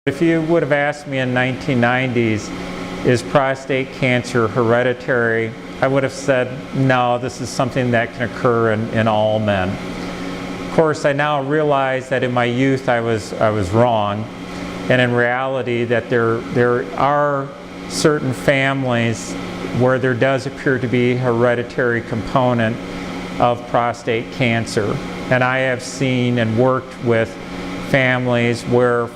If you would have asked me in 1990s, is prostate cancer hereditary? I would have said, no, this is something that can occur in all men. Of course, I now realize that in my youth I was wrong, and in reality that there are certain families where there does appear to be a hereditary component of prostate cancer. And I have seen and worked with families where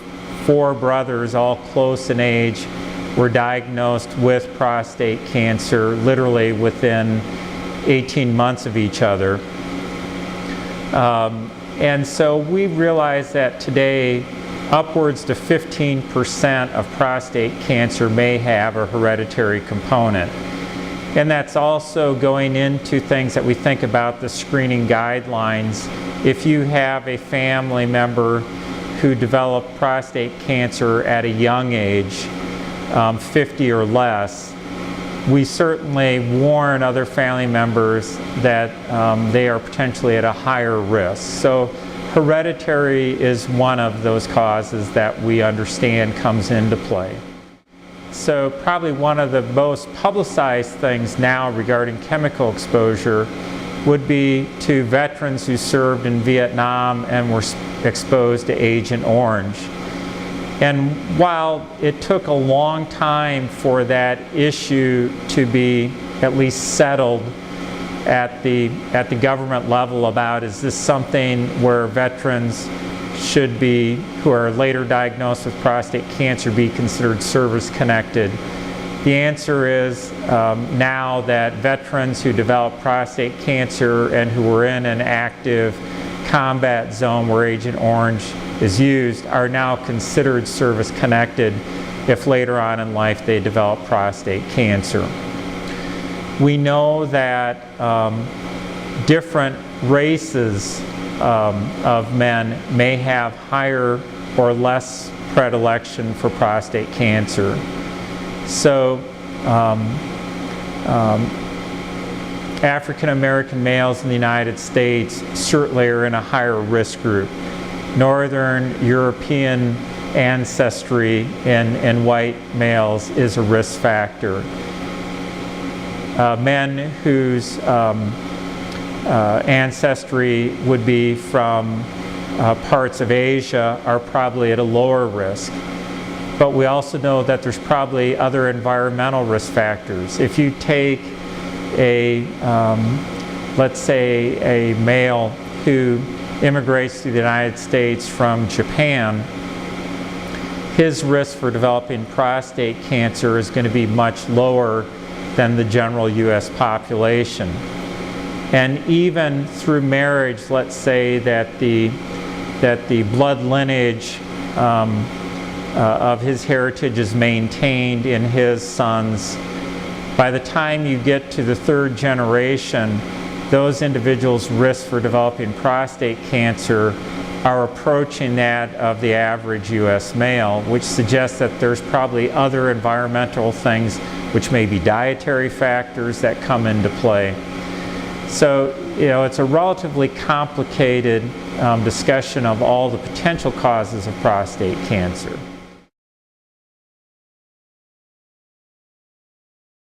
4 brothers, all close in age, were diagnosed with prostate cancer literally within 18 months of each other. And so we realize that today upwards to 15% of prostate cancer may have a hereditary component. And that's also going into things that we think about the screening guidelines. If you have a family member who developed prostate cancer at a young age, 50 or less, we certainly warn other family members that they are potentially at a higher risk. So hereditary is one of those causes that we understand comes into play. So probably one of the most publicized things now regarding chemical exposure would be to veterans who served in Vietnam and were exposed to Agent Orange. And while it took a long time for that issue to be at least settled at the government level about, is this something where veterans should be, who are later diagnosed with prostate cancer, be considered service-connected? The answer is now that veterans who develop prostate cancer and who were in an active combat zone where Agent Orange is used are now considered service-connected if later on in life they develop prostate cancer. We know that different races of men may have higher or less predilection for prostate cancer. So African American males in the United States certainly are in a higher risk group. Northern European ancestry in white males is a risk factor. Men whose ancestry would be from parts of Asia are probably at a lower risk. But we also know that there's probably other environmental risk factors. If you take let's say a male who immigrates to the United States from Japan, his risk for developing prostate cancer is going to be much lower than the general U.S. population. And even through marriage, let's say that the blood lineage of his heritage is maintained in his sons. By the time you get to the 3rd generation, those individuals' risk for developing prostate cancer are approaching that of the average U.S. male, which suggests that there's probably other environmental things, which may be dietary factors, that come into play. So, it's a relatively complicated discussion of all the potential causes of prostate cancer.